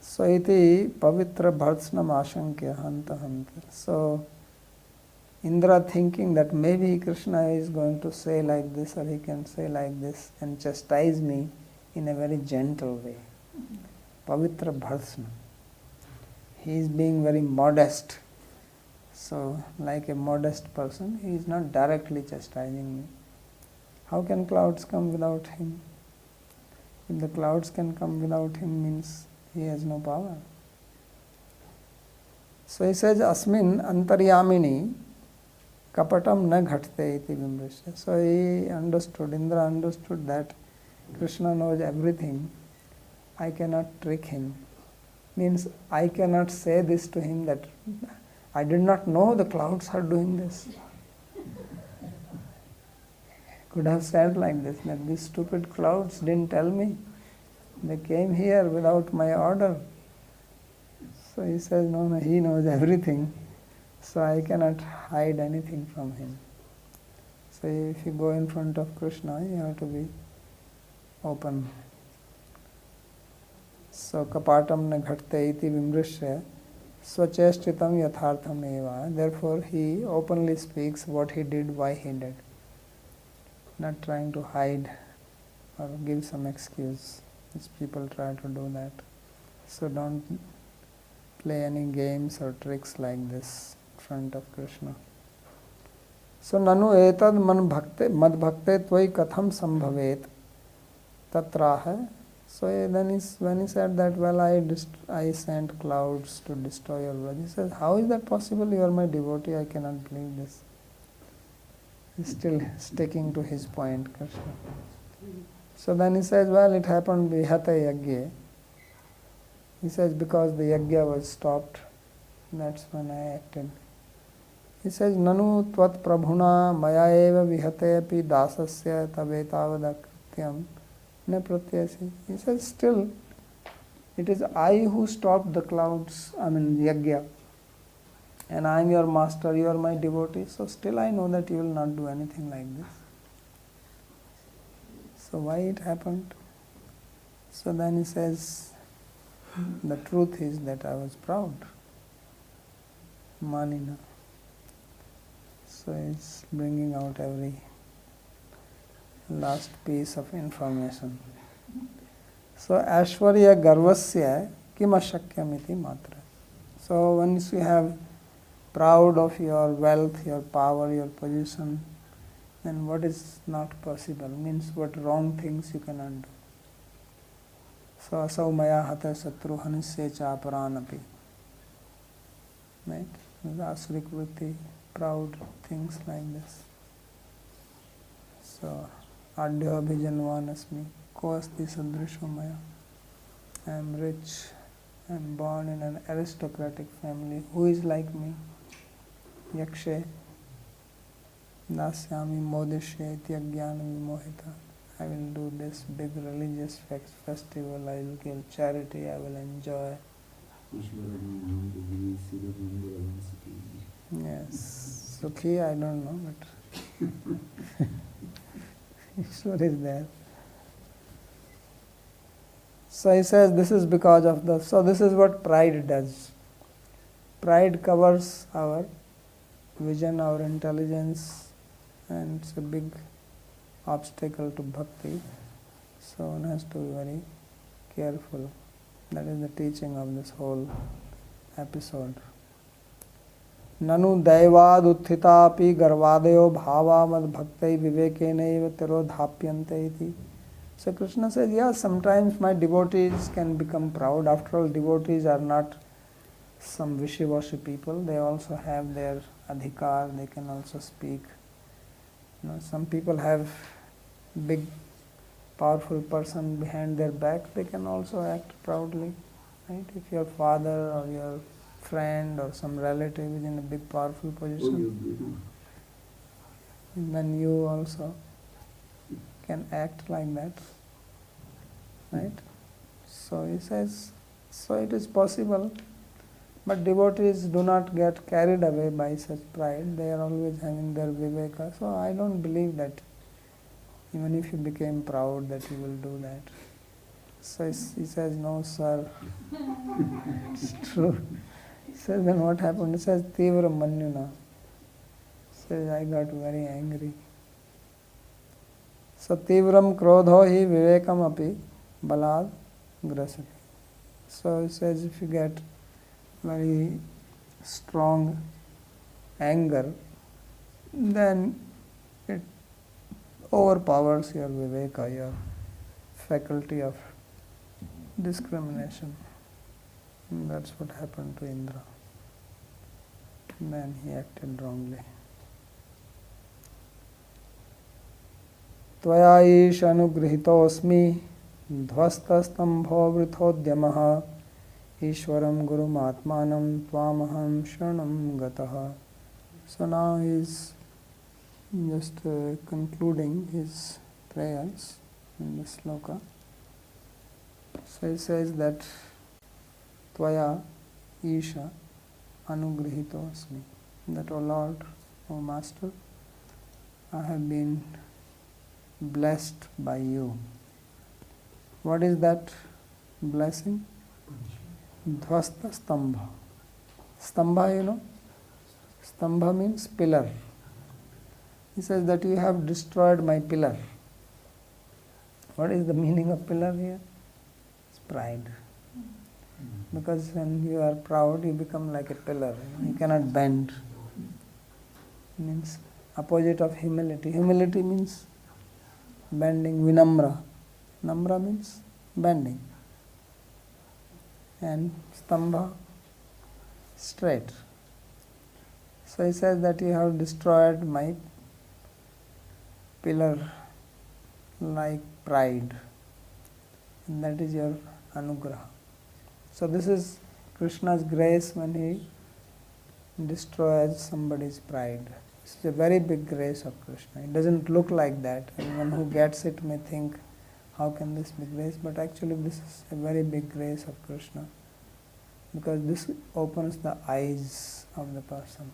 [SPEAKER 1] So iti pavitra bhartsnam ashankya hanta hanta. So Indra thinking that maybe Krishna is going to say like this or he can say like this and chastise me in a very gentle way. Pavitra bhartsnam. He is being very modest. So like a modest person, he is not directly chastising me. How can clouds come without him? If the clouds can come without him, means he has no power. So he says, Asmin antaryamini kapatam na ghatte iti vimrishya. So he understood, Indra understood that Krishna knows everything. I cannot trick him. Means I cannot say this to him that I did not know the clouds are doing this. Could have said like this, that these stupid clouds didn't tell me. They came here without my order. So he says, no, he knows everything. So I cannot hide anything from him. So if you go in front of Krishna, you have to be open. So kapatam na ghatte iti vimrishya swacheshtitam yathartham eva. Therefore he openly speaks what he did, why he did. Not trying to hide or give some excuse. These people try to do that. So don't play any games or tricks like this in front of Krishna. So nanu etad mad bhakte tvai katham sambhavet tatraha. So then when he said that, well, I sent clouds to destroy your Vraja. He says, how is that possible? You are my devotee. I cannot believe this. He's still sticking to his point, Krishna. So then he says, well, it happened vihata yagya. He says, because the yagya was stopped, that's when I acted. He says, nanu tvat prabhuna maya eva vihate api dasasya tabetavadakrityam ne pratyasi. He says, still, it is I who stopped the clouds, yagya. And I am your master, you are my devotee, so still I know that you will not do anything like this. So why it happened? So then he says, the truth is that I was proud. Manina. So he's bringing out every last piece of information. So Ashwarya Garvasya Kimashakyamiti Matra. So once you have proud of your wealth, your power, your position, then what is not possible? Means what wrong things you cannot do. So asau maya hata satru hanisya cha aparanapi. Right? Asurik vritti, proud, things like this. So adhya abhijanvan asmi, ko asti sadrisho maya. I am rich, I am born in an aristocratic family. Who is like me? Yakshe dasyami modishye ityajnana vimohita. I will do this big religious festival, I will give charity, I will enjoy. Yes, Sukhi I don't know, but Ishwar is there. So he says this is because of so this is what pride does. Pride covers our vision, our intelligence, and it's a big obstacle to bhakti. So one has to be very careful. That is the teaching of this whole episode. Nanu daivad uthitapi garvadayo bhava mad bhaktai vivekenaiva tirodhapyante iti. So Krishna says, yes, sometimes my devotees can become proud. After all, devotees are not some wishy-washy people. They also have their adhikar, they can also speak. Some people have big, powerful person behind their back, they can also act proudly. Right? If your father or your friend or some relative is in a big powerful
[SPEAKER 2] Oh,
[SPEAKER 1] position,
[SPEAKER 2] you
[SPEAKER 1] then you also can act like that, right? So he says, so it is possible, but devotees do not get carried away by such pride. They are always having their viveka. So I don't believe that even if you became proud that you will do that. So he says, no sir, it's true. He says, then what happened? He says, Tivra Manyuna. He says, I got very angry. So Tivram Krodho hi Vivekam api balad grasati. So he says, if you get very strong anger, then it overpowers your viveka, your faculty of discrimination. And that's what happened to Indra. Then he acted wrongly. Tvaya ish anugrihitosmi dhvastastambho vrithodhyamaha Ishwaram Gurum Atmanam Tvamaham Sharanam Gataha. So now he is just concluding his prayers in the sloka. So he says that Tvaya Isha Anugrihito Asmi. That, O Lord, O Master, I have been blessed by you. What is that blessing? Dhvasta Stambha. Stambha, you know? Stambha means pillar. He says that you have destroyed my pillar. What is the meaning of pillar here? It's pride. Because when you are proud, you become like a pillar. You cannot bend. Means opposite of humility. Humility means bending. Vinamra. Namra means bending. And stambha, straight. So he says that you have destroyed my pillar like pride. And that is your anugraha. So this is Krishna's grace when he destroys somebody's pride. It's a very big grace of Krishna. It doesn't look like that. Anyone who gets it may think, how can this be grace? But actually this is a very big grace of Krishna, because this opens the eyes of the person.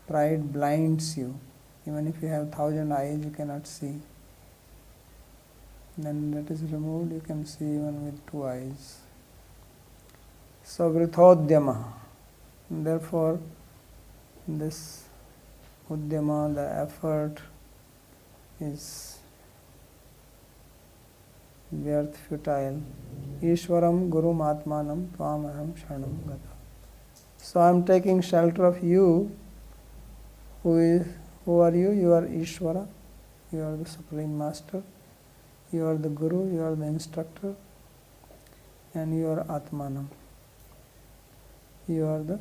[SPEAKER 1] Pride blinds you. Even if you have 1,000 eyes, you cannot see. Then that is removed, you can see even with 2 eyes. So vrithodhyama. Therefore, this udyama, the effort, is vyarth, futile. Ishwaram Gurum Atmanam Tvamaham Sharanam Gata. So I am taking shelter of you. Who are you? You are Ishvara. You are the Supreme Master. You are the Guru. You are the instructor. And you are Atmanam. You are the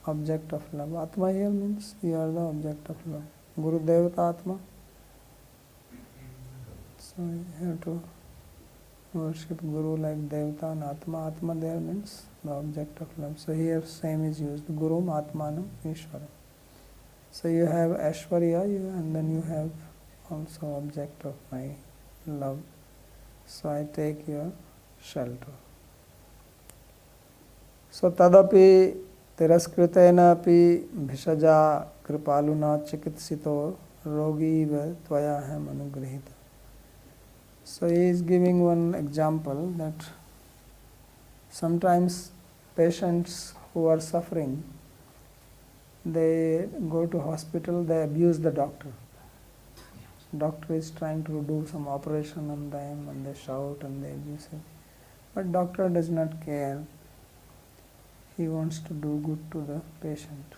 [SPEAKER 1] object of love. Atma here means you are the object of love. Guru Devata Atma. So you have to worship Guru like Devata and Atma. Atma there means the object of love. So here same is used. Gurum Atmanam Ishvara. So you have Aishwarya and then you have also object of my love. So I take your shelter. So tadapi tiraskritena api bhishaja kripaluna chikitsito rogiva tvayaham anugrihita. So he is giving one example that sometimes patients who are suffering, they go to hospital, they abuse the doctor. Doctor is trying to do some operation on them and they shout and they abuse him. But doctor does not care. He wants to do good to the patient.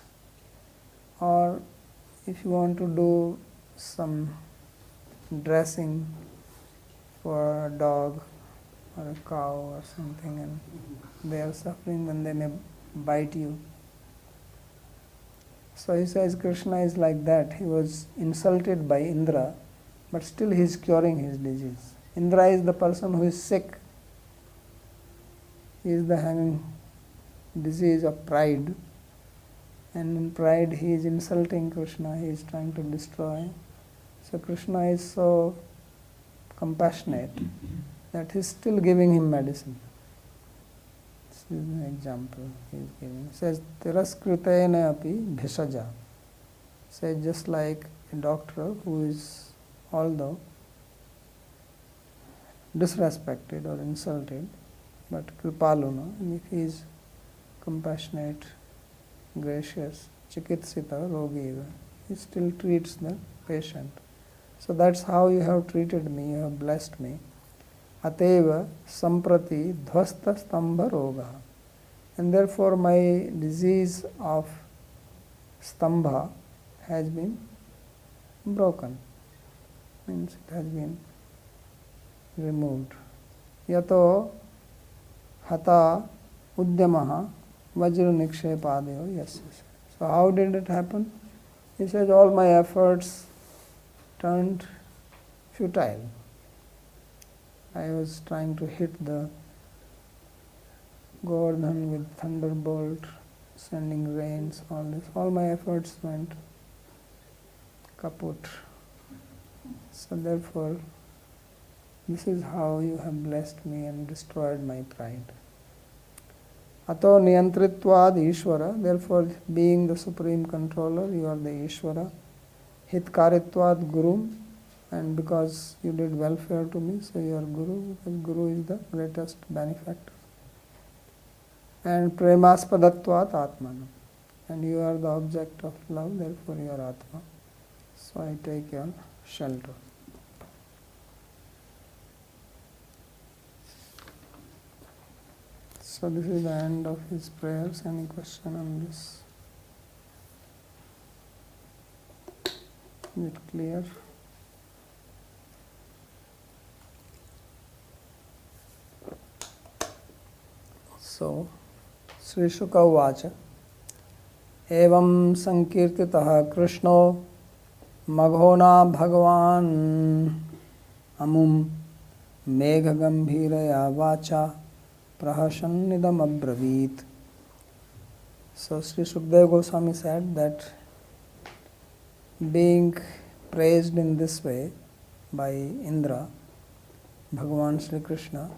[SPEAKER 1] Or if you want to do some dressing for a dog or a cow or something and they are suffering, then they may bite you. So he says Krishna is like that. He was insulted by Indra, but still he is curing his disease. Indra is the person who is sick. He is the having disease of pride, and in pride he is insulting Krishna, he is trying to destroy. So Krishna is so compassionate that he is still giving him medicine. This is an example he is giving. He says, Tiraskritena api bhisaja. Says just like a doctor who is, although disrespected or insulted, but kripaluna, and if he is compassionate, gracious, chikitsita rogiva, he still treats the patient. So that's how you have treated me, you have blessed me. Ateva samprati dhvasta stambha roga. And therefore my disease of stambha has been broken. Means it has been removed. Yato hata udyamaha vajra nikshepadeo yasya. So how did it happen? He says, all my efforts turned futile. I was trying to hit the Govardhan with thunderbolt, sending rains, all this. All my efforts went kaput. So therefore, this is how you have blessed me and destroyed my pride. Ato niyantritvad Ishvara, therefore being the supreme controller, you are the Ishvara. Hitkaritvad Guru, and because you did welfare to me, so you are Guru, because Guru is the greatest benefactor. And Premaspadatvat Atmana, and you are the object of love, therefore you are Atma. So I take your shelter. So this is the end of his prayers. Any question on this? Is it clear? So, Sri Shuka Uvacha Evam Sankirtitah Krishno Maghona Bhagavan Amum Megha Gambhiraya Vacha Prahasannidam Abravit. So Sri Sukadeva Goswami said that being praised in this way by Indra, Bhagavan Sri Krishna,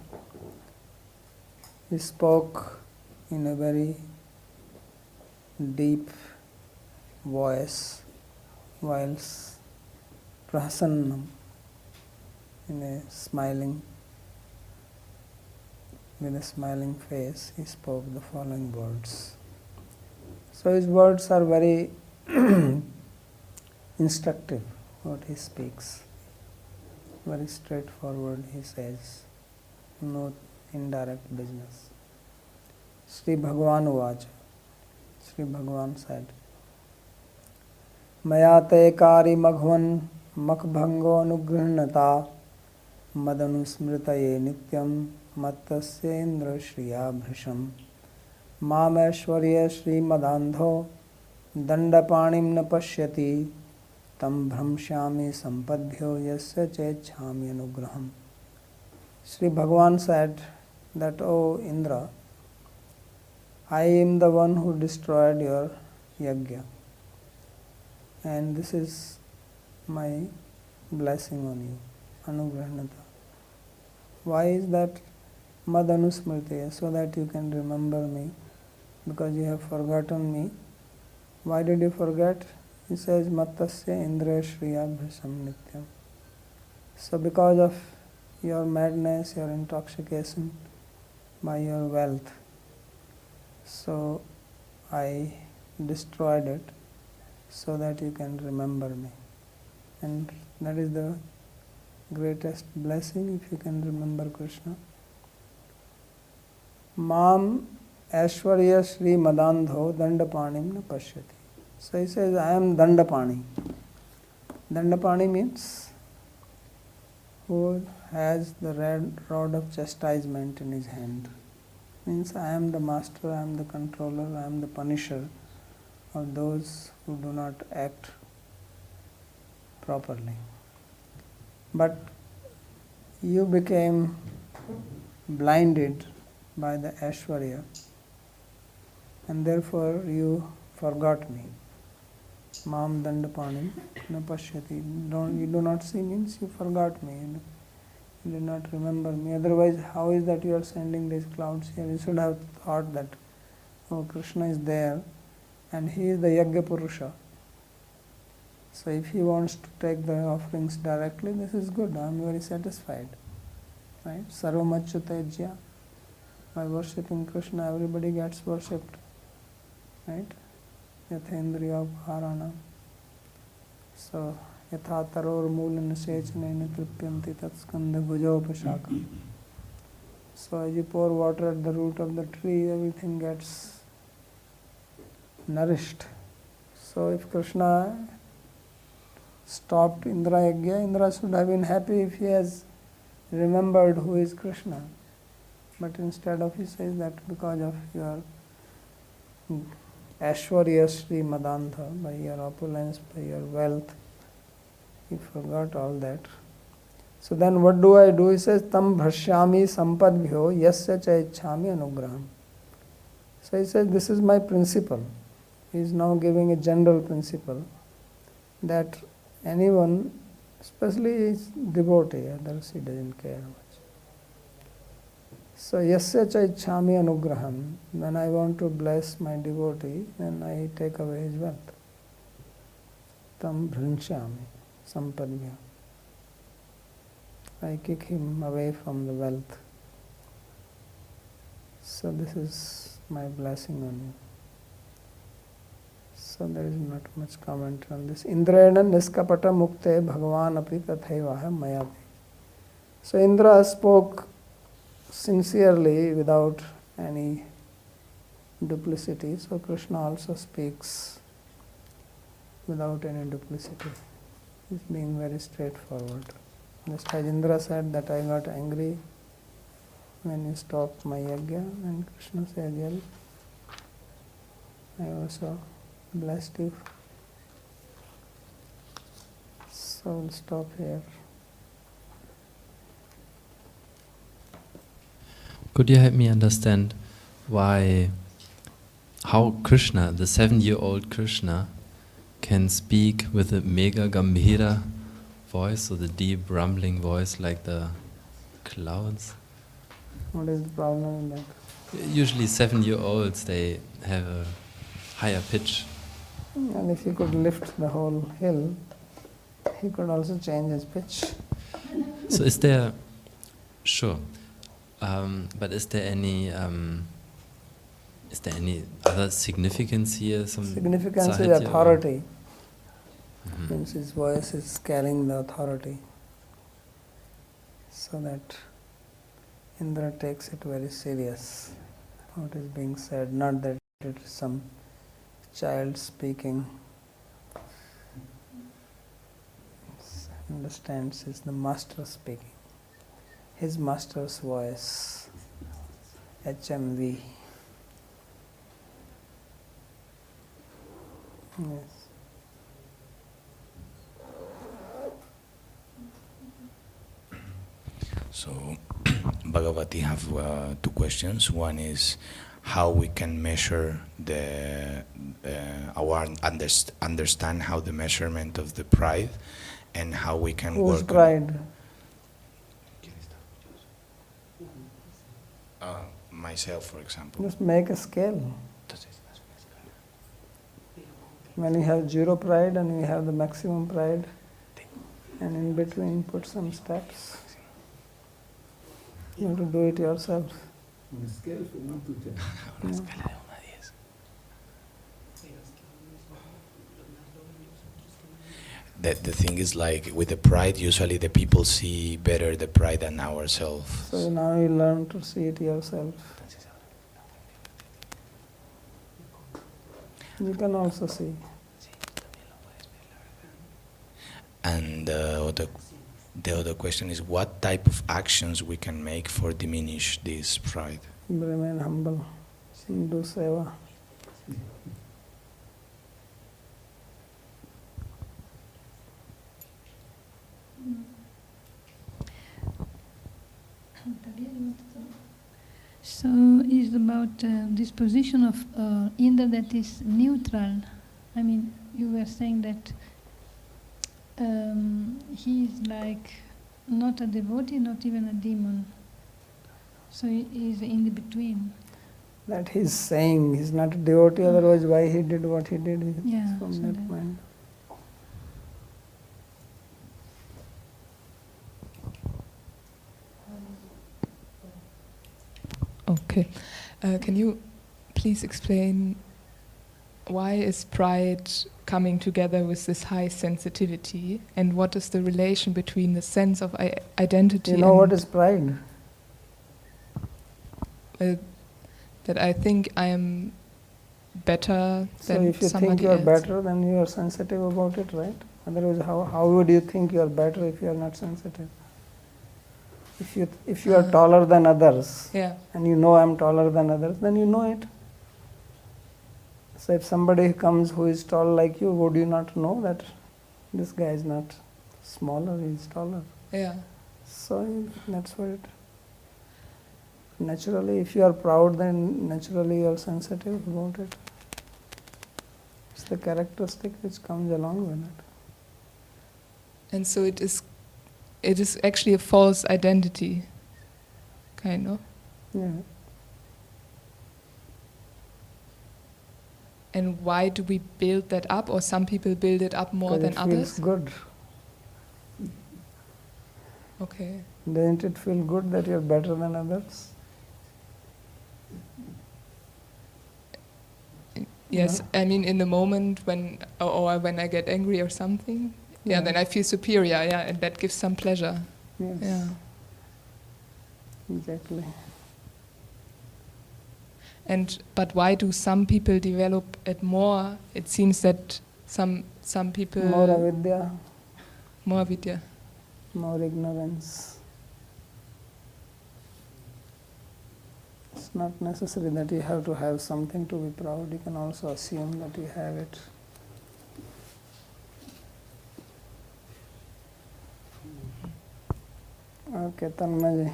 [SPEAKER 1] he spoke in a very deep voice whilst prasannam, in a smiling, with a smiling face, he spoke the following words. So his words are very instructive, what he speaks. Very straightforward, he says. No indirect business. Sri Bhagavan Uvacha. Sri Bhagavan said, Mayate kari maghvan makbhango anugrihnata madanusmritaye nityam mattasya indra shriya bhrisham mameshwarya Śrīmad-Bhāgavata dandapanim na pashyati tam bhramshyami sampadbhyo yasya chechhami anugraham. Sri Bhagavan said that, O Indra, I am the one who destroyed your yajna, and this is my blessing on you, anugrahnata. Why is that? Mad anusmritiya, so that you can remember me, because you have forgotten me. Why did you forget? He says, Mattasya Indra Shriya Bhrisam Nityam. So because of your madness, your intoxication by your wealth, so I destroyed it so that you can remember me. And that is the greatest blessing, if you can remember Krishna. Mam Aishwarya Śrīmad-Bhāgavata Dandapanim na pashyati. So he says, I am Dandapani. Dandapani means who has the red rod of chastisement in his hand. Means I am the master, I am the controller, I am the punisher of those who do not act properly. But you became blinded by the Aishwarya and therefore you forgot me. Mam dandapanim na pashyati. You do not see means you forgot me. You did not remember me. Otherwise, how is that you are sending these clouds here? You should have thought that, oh, Krishna is there and he is the Yajna Purusha. So if he wants to take the offerings directly, this is good. I am very satisfied. Right? Sarvamachyutejya. By worshipping Krishna, everybody gets worshipped. Right? Yathendriya Bharana. So, Yatha taror mūlana sechanena tripyanti tat skandha bhujopashaka. So as you pour water at the root of the tree, everything gets nourished. So if Krishna stopped Indra Yajna, Indra should have been happy if he has remembered who is Krishna. But instead of, he says that because of your Aishwarya Śrīmad-Bhāgavata, by your opulence, by your wealth, he forgot all that. So then what do I do? He says, Tam bhashyami sampadbhyo yasya cha ichhami anugraham. So he says, this is my principle. He is now giving a general principle that anyone, especially his devotee, others he doesn't care much. So yasya cha ichhami anugraham. When I want to bless my devotee, then I take away his wealth. Tam bhrinshami sampadbhyo. I kick him away from the wealth. So this is my blessing on you. So there is not much comment on this. Indraena niskapata mukte bhagavan api tathaivaha mayati. So Indra spoke sincerely without any duplicity. So Krishna also speaks without any duplicity. He's being very straightforward. Just as Indra said that I got angry when you stopped my yajna, and Krishna said, well, I also blessed you. So we'll stop here.
[SPEAKER 3] Could you help me understand how Krishna, the 7-year-old Krishna, can speak with a mega gambhira voice, or the deep rumbling voice like the clouds?
[SPEAKER 1] What is the problem in that?
[SPEAKER 3] Usually 7-year-olds, they have a higher pitch.
[SPEAKER 1] And if he could lift the whole hill, he could also change his pitch.
[SPEAKER 3] So is there, sure, but is there any other significance here? Some
[SPEAKER 1] significance is
[SPEAKER 3] sahitya
[SPEAKER 1] authority.
[SPEAKER 3] Mm-hmm.
[SPEAKER 1] Means his voice is carrying the authority. So that Indra takes it very serious, what is being said, not that it is some child speaking. Understands it's the master speaking. His master's voice, HMV. Yes.
[SPEAKER 4] So, Bhagavati have 2 questions. One is how we can measure understand how the measurement of the pride, and how we can
[SPEAKER 1] Whose
[SPEAKER 4] work
[SPEAKER 1] pride?
[SPEAKER 4] on myself, for example.
[SPEAKER 1] Just make a scale. When you have 0 pride and you have the maximum pride, and in between put some steps. You have to do it yourself.
[SPEAKER 2] On a scale from 1 to 10.
[SPEAKER 4] Una escala de 1 a 10. The thing is, like with the pride, usually the people see better the pride than ourselves.
[SPEAKER 1] So now you learn to see it yourself. You can also see.
[SPEAKER 4] And the other question is, what type of actions we can make for diminish this pride?
[SPEAKER 1] Remain humble. Do seva.
[SPEAKER 5] So it's about this position of Indra that is neutral. I mean, you were saying that he is like not a devotee, not even a demon. So he is in the between.
[SPEAKER 1] That he's saying he's not a devotee, otherwise why he did what he did
[SPEAKER 5] Yeah,
[SPEAKER 1] from
[SPEAKER 5] so
[SPEAKER 1] that
[SPEAKER 5] that-
[SPEAKER 1] point.
[SPEAKER 6] Okay. Can you please explain why is pride coming together with this high sensitivity, and what is the relation between the sense of identity
[SPEAKER 1] You know
[SPEAKER 6] and
[SPEAKER 1] what is pride?
[SPEAKER 6] that I think I am better
[SPEAKER 1] So
[SPEAKER 6] than
[SPEAKER 1] if you think
[SPEAKER 6] somebody
[SPEAKER 1] you are
[SPEAKER 6] else?
[SPEAKER 1] better, then you are sensitive about it, right? Otherwise, how would you think you are better if you are not sensitive? If you are taller than others,
[SPEAKER 6] Yeah.
[SPEAKER 1] and you know I am taller than others, then you know it. So if somebody comes who is tall like you, would you not know that this guy is not smaller, he is taller?
[SPEAKER 6] Yeah.
[SPEAKER 1] So that's what it. Naturally, if you are proud, then naturally you are sensitive about it. It's the characteristic which comes along with it.
[SPEAKER 6] And so it is actually a false identity, kind of.
[SPEAKER 1] Yeah.
[SPEAKER 6] And why do we build that up, or some people build it up more
[SPEAKER 1] Because
[SPEAKER 6] than
[SPEAKER 1] it feels
[SPEAKER 6] others?
[SPEAKER 1] good.
[SPEAKER 6] Okay.
[SPEAKER 1] Doesn't it feel good that you're better than others?
[SPEAKER 6] Yes, I mean in the moment when when I get angry or something,
[SPEAKER 1] Yeah.
[SPEAKER 6] then I feel superior, and that gives some pleasure.
[SPEAKER 1] Yes.
[SPEAKER 6] Yeah.
[SPEAKER 1] Exactly.
[SPEAKER 6] But why do some people develop it more? It seems that some people
[SPEAKER 1] More avidya,
[SPEAKER 6] more vidya.
[SPEAKER 1] more ignorance. It's not necessary that you have to have something to be proud. You can also assume that you have it. Okay, Tanmaji.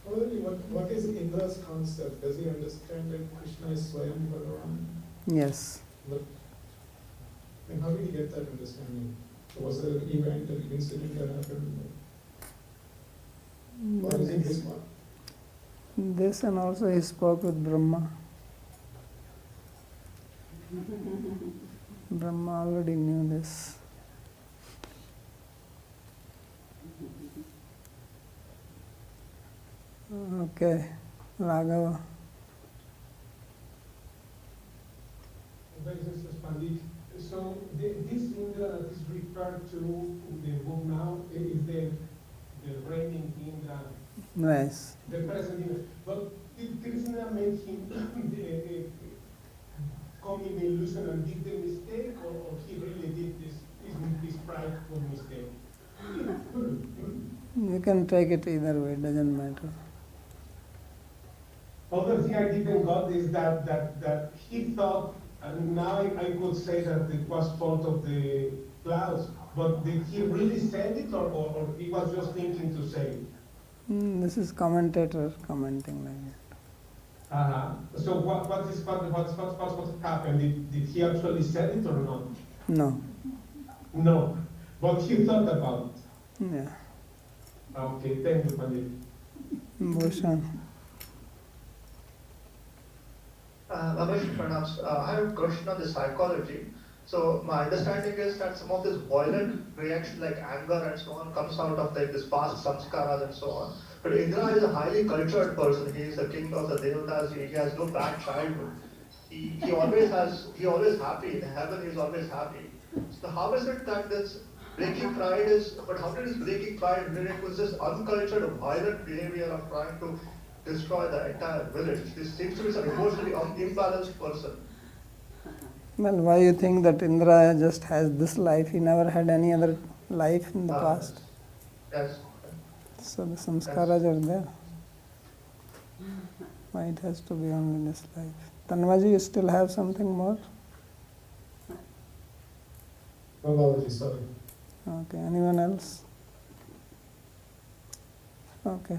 [SPEAKER 2] What is Indra's concept? Does he understand that Krishna is Swayam Bhagavan?
[SPEAKER 1] Yes.
[SPEAKER 2] But and how did he get that understanding? Was there an event, an incident that happened? Or is it this one?
[SPEAKER 1] This, and also he spoke with Brahma. Brahma already knew this. Okay, Raghava.
[SPEAKER 7] So this Indra that is referred to in the book now is the reigning Indra,
[SPEAKER 1] Nice.
[SPEAKER 7] the present Indra. But did Krishna make him come in the illusion and did the mistake, or he really did this prideful mistake?
[SPEAKER 1] You can take it either way, it doesn't matter.
[SPEAKER 7] Other thing I didn't got is that he thought, and now I could say that it was fault of the clouds, but did he really say it, or he was just thinking to say it?
[SPEAKER 1] This is commentator commenting like that.
[SPEAKER 7] Uh-huh. So what happened? Did he actually say it or not?
[SPEAKER 1] No.
[SPEAKER 7] No, but he thought about it.
[SPEAKER 1] Yeah.
[SPEAKER 7] Okay, thank you, Pandit.
[SPEAKER 1] Bhushan.
[SPEAKER 8] Ramesh, Pranams. I have a question on the psychology. So my understanding is that some of this violent reaction like anger and so on comes out of like this past samskaras and so on. But Indra is a highly cultured person. He is the king of the Devatas. He has no bad childhood. He always happy. In heaven he is always happy. So how is it that this breaking pride is, but how did this breaking pride relate with this uncultured violent behavior of trying to destroy the entire village? This seems to be some emotionally imbalanced person.
[SPEAKER 1] Well, why you think that Indra just has this life? He never had any other life in the past.
[SPEAKER 8] Yes.
[SPEAKER 1] So the samskaras are there. Why it has to be only this life? Tanvaji, you still have something more?
[SPEAKER 2] No, Babaji, sorry.
[SPEAKER 1] Okay, anyone else? Okay.